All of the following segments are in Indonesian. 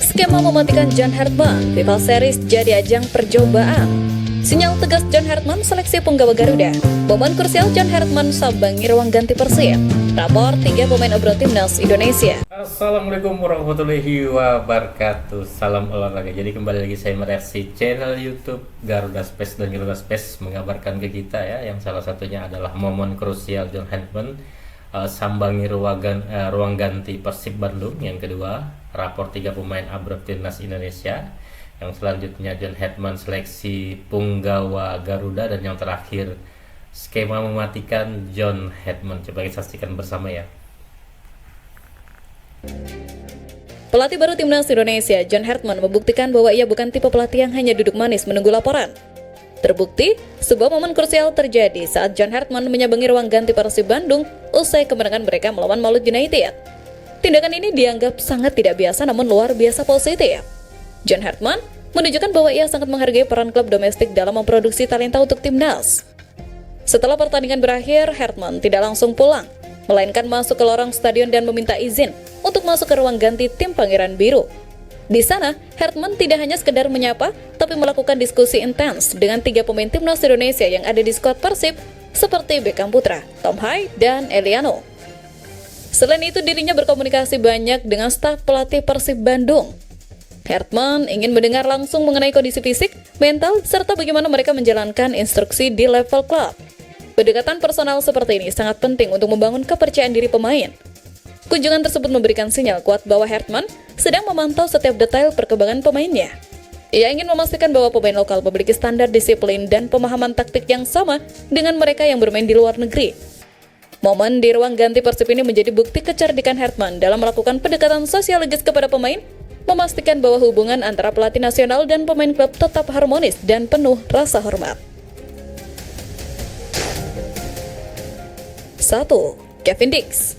Skema mematikan John Hartman, FIFA Series jadi ajang percobaan. Sinyal tegas John Hartman seleksi punggawa Garuda. Momen krusial John Hartman sambangi ruang ganti Persib. Rapor 3 pemain obrol timnas Indonesia. Assalamualaikum warahmatullahi wabarakatuh. Salam olahraga. Jadi kembali lagi saya mereaksi channel YouTube Garuda Space dan Garuda Space mengabarkan ke kita ya, yang salah satunya adalah momen krusial John Hartman sambangi ruang ganti Persib Bandung. Yang kedua, rapor 3 pemain abrol timnas Indonesia. Yang selanjutnya John Hartman seleksi punggawa Garuda, dan yang terakhir skema mematikan John Hartman. Coba kita saksikan bersama ya. Pelatih baru timnas Indonesia, John Hartman, membuktikan bahwa ia bukan tipe pelatih yang hanya duduk manis menunggu laporan. Terbukti, sebuah momen krusial terjadi saat John Hartman menyambangi ruang ganti Persib Bandung usai kemenangan mereka melawan Maluku United. Tindakan ini dianggap sangat tidak biasa namun luar biasa positif. John Hartman menunjukkan bahwa ia sangat menghargai peran klub domestik dalam memproduksi talenta untuk timnas. Setelah pertandingan berakhir, Hartman tidak langsung pulang, melainkan masuk ke lorong stadion dan meminta izin untuk masuk ke ruang ganti tim Pangeran Biru. Di sana, Hartman tidak hanya sekedar menyapa, tapi melakukan diskusi intens dengan 3 pemain timnas Indonesia yang ada di skuad Persib, seperti Beckham Putra, Tom Hai, dan Eliano. Selain itu, dirinya berkomunikasi banyak dengan staf pelatih Persib Bandung. Hartman ingin mendengar langsung mengenai kondisi fisik, mental, serta bagaimana mereka menjalankan instruksi di level klub. Pendekatan personal seperti ini sangat penting untuk membangun kepercayaan diri pemain. Kunjungan tersebut memberikan sinyal kuat bahwa Hartman sedang memantau setiap detail perkembangan pemainnya. Ia ingin memastikan bahwa pemain lokal memiliki standar disiplin dan pemahaman taktik yang sama dengan mereka yang bermain di luar negeri. Momen di ruang ganti Persib ini menjadi bukti kecerdikan Hartman dalam melakukan pendekatan sosiologis kepada pemain, memastikan bahwa hubungan antara pelatih nasional dan pemain klub tetap harmonis dan penuh rasa hormat. 1. Kevin Dix.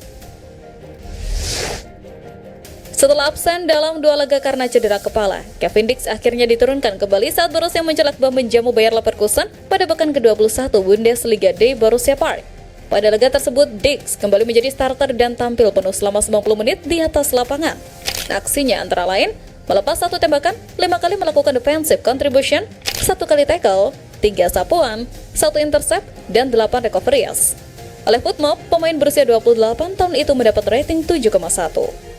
Setelah absen dalam 2 laga karena cedera kepala, Kevin Dix akhirnya diturunkan kembali saat Borussia Mönchengladbach menjamu Bayer Leverkusen pada pekan ke-21 Bundesliga di Borussia Park. Pada laga tersebut, Dix kembali menjadi starter dan tampil penuh selama 90 menit di atas lapangan. Aksinya antara lain melepas 1 tembakan, 5 kali melakukan defensive contribution, 1 kali tackle, 3 sapuan, 1 intercept, dan 8 recoveries. Oleh FootMob, pemain berusia 28 tahun itu mendapat rating 7,1.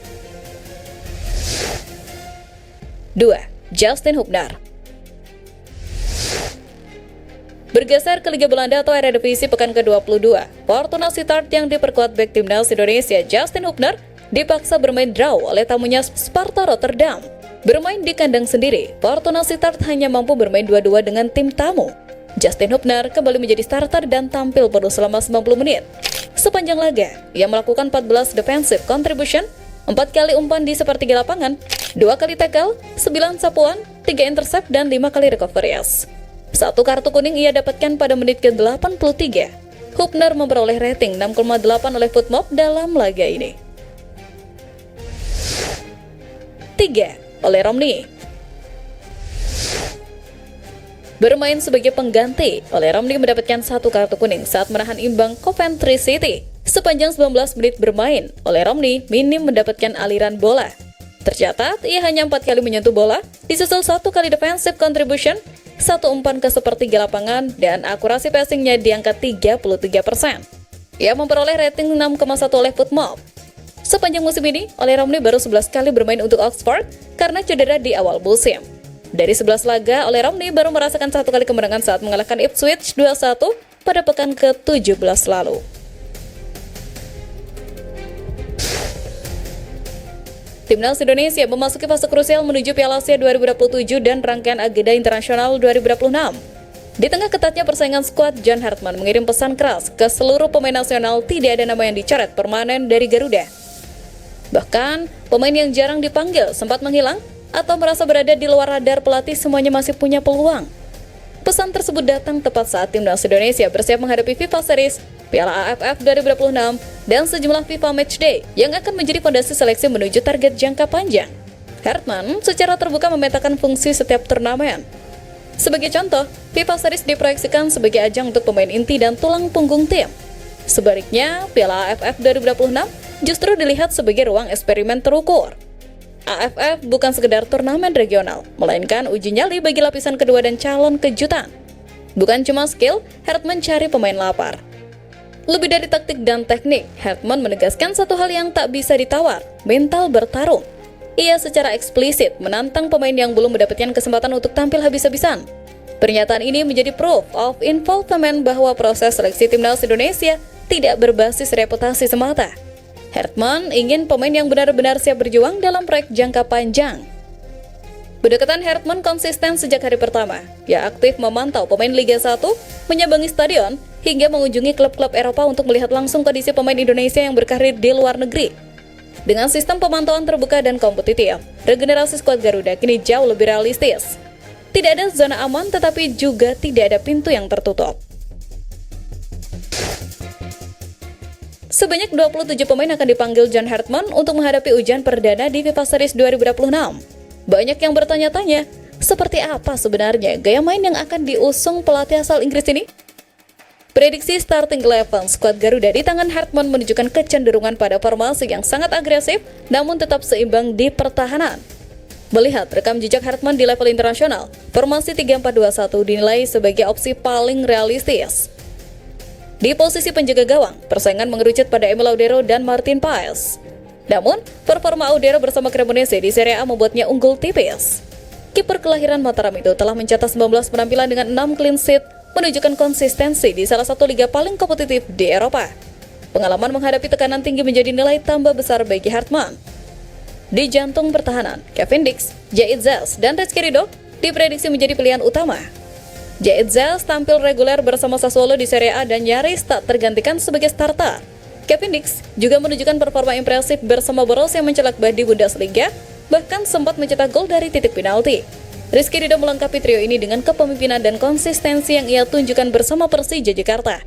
2. Justin Hubner. Bergeser ke Liga Belanda atau Eredivisie pekan ke-22, Fortuna Sittard yang diperkuat bek timnas Indonesia Justin Hubner dipaksa bermain draw oleh tamunya Sparta Rotterdam. Bermain di kandang sendiri, Fortuna Sittard hanya mampu bermain 2-2 dengan tim tamu. Justin Hubner kembali menjadi starter dan tampil penuh selama 90 menit. Sepanjang laga, ia melakukan 14 defensive contribution, 4 kali umpan di sepertiga lapangan, 2 kali tackle, 9 sapuan, 3 intercept, dan 5 kali recoveries. 1 kartu kuning ia dapatkan pada menit ke-83. Hubner memperoleh rating 6,8 oleh FootMob dalam laga ini. 3. Oleh Romney. Bermain sebagai pengganti, Oleh Romney mendapatkan 1 kartu kuning saat menahan imbang Coventry City. Sepanjang 19 menit bermain, Oleh Romney minim mendapatkan aliran bola. Tercatat, ia hanya 4 kali menyentuh bola, disusul 1 kali defensive contribution, 1 umpan ke sepertiga lapangan, dan akurasi passingnya di angka 33%. Ia memperoleh rating 6,1 oleh FootMob. Sepanjang musim ini, Oleh Romney baru 11 kali bermain untuk Oxford karena cedera di awal musim. Dari 11 laga, Oleh Romney baru merasakan 1 kali kemenangan saat mengalahkan Ipswich 2-1 pada pekan ke-17 lalu. Timnas Indonesia memasuki fase krusial menuju Piala Asia 2027 dan rangkaian agenda internasional 2026. Di tengah ketatnya persaingan skuad, John Hartman mengirim pesan keras ke seluruh pemain nasional tidak ada nama yang dicoret permanen dari Garuda. Bahkan, pemain yang jarang dipanggil sempat menghilang atau merasa berada di luar radar pelatih semuanya masih punya peluang. Pesan tersebut datang tepat saat timnas Indonesia bersiap menghadapi FIFA Series, Piala AFF 2026, dan sejumlah FIFA Matchday yang akan menjadi fondasi seleksi menuju target jangka panjang. Hartman secara terbuka memetakan fungsi setiap turnamen. Sebagai contoh, FIFA Series diproyeksikan sebagai ajang untuk pemain inti dan tulang punggung tim. Sebaliknya, Piala AFF 2026 justru dilihat sebagai ruang eksperimen terukur. AFF bukan sekedar turnamen regional, melainkan uji nyali bagi lapisan kedua dan calon kejutan. Bukan cuma skill, Hartman cari pemain lapar. Lebih dari taktik dan teknik, Hartman menegaskan satu hal yang tak bisa ditawar, mental bertarung. Ia secara eksplisit menantang pemain yang belum mendapatkan kesempatan untuk tampil habis-habisan. Pernyataan ini menjadi proof of involvement bahwa proses seleksi timnas Indonesia tidak berbasis reputasi semata. Hartman ingin pemain yang benar-benar siap berjuang dalam proyek jangka panjang. Pendekatan Hartman konsisten sejak hari pertama. Ia aktif memantau pemain Liga 1, menyambangi stadion, hingga mengunjungi klub-klub Eropa untuk melihat langsung kondisi pemain Indonesia yang berkarir di luar negeri. Dengan sistem pemantauan terbuka dan kompetitif, regenerasi skuad Garuda kini jauh lebih realistis. Tidak ada zona aman, tetapi juga tidak ada pintu yang tertutup. Sebanyak 27 pemain akan dipanggil John Hartman untuk menghadapi ujian perdana di FIFA Series 2026. Banyak yang bertanya-tanya, seperti apa sebenarnya gaya main yang akan diusung pelatih asal Inggris ini? Prediksi starting 11 skuad Garuda di tangan Hartman menunjukkan kecenderungan pada formasi yang sangat agresif, namun tetap seimbang di pertahanan. Melihat rekam jejak Hartman di level internasional, formasi 3-4-2-1 dinilai sebagai opsi paling realistis. Di posisi penjaga gawang, persaingan mengerucut pada Emil Audero dan Martin Paes. Namun, performa Audero bersama Cremonese di Serie A membuatnya unggul tipis. Kiper kelahiran Mataram itu telah mencatat 19 penampilan dengan 6 clean sheet, menunjukkan konsistensi di salah satu liga paling kompetitif di Eropa. Pengalaman menghadapi tekanan tinggi menjadi nilai tambah besar bagi Hartman. Di jantung pertahanan, Kevin Dix, Jait Zels, dan Rizky Ridho diprediksi menjadi pilihan utama. Jait Zels tampil reguler bersama Sassuolo di Serie A dan nyaris tak tergantikan sebagai starter. Kevin Dix juga menunjukkan performa impresif bersama Borussia Mönchengladbach di Bundesliga, bahkan sempat mencetak gol dari titik penalti. Rizky Ridho melengkapi trio ini dengan kepemimpinan dan konsistensi yang ia tunjukkan bersama Persija Jakarta.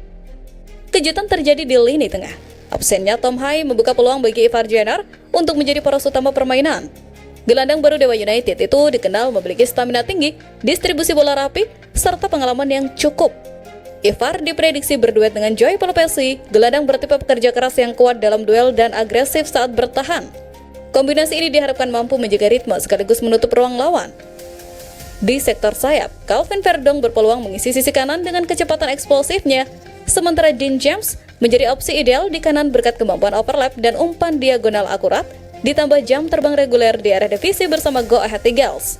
Kejutan terjadi di lini tengah. Absennya Tom Hai membuka peluang bagi Ivar Jenner untuk menjadi poros utama permainan. Gelandang baru Dewa United itu dikenal memiliki stamina tinggi, distribusi bola rapi, serta pengalaman yang cukup. Ivar diprediksi berduet dengan Joy Pelopesi, gelandang bertipe pekerja keras yang kuat dalam duel dan agresif saat bertahan. Kombinasi ini diharapkan mampu menjaga ritme sekaligus menutup ruang lawan. Di sektor sayap, Calvin Verdong berpeluang mengisi sisi kanan dengan kecepatan eksplosifnya, sementara Dean James menjadi opsi ideal di kanan berkat kemampuan overlap dan umpan diagonal akurat, ditambah jam terbang reguler di area divisi bersama Go Ahead Eagles.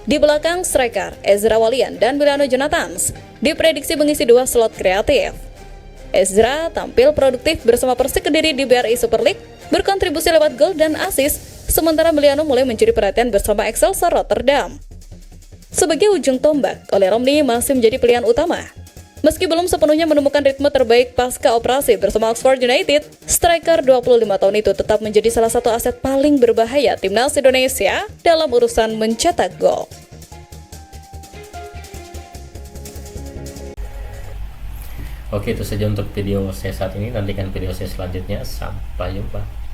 Di belakang striker, Ezra Walian dan Milano Jonathans diprediksi mengisi dua slot kreatif. Ezra tampil produktif bersama Persik Kediri di BRI Super League, berkontribusi lewat gol dan assist, sementara Milano mulai mencuri perhatian bersama Excelsior Rotterdam. Sebagai ujung tombak, Ole Romney masih menjadi pilihan utama. Meski belum sepenuhnya menemukan ritme terbaik pasca operasi bersama Oxford United, striker 25 tahun itu tetap menjadi salah satu aset paling berbahaya timnas Indonesia dalam urusan mencetak gol. Oke, itu saja untuk video saya saat ini. Nantikan video saya selanjutnya. Sampai jumpa.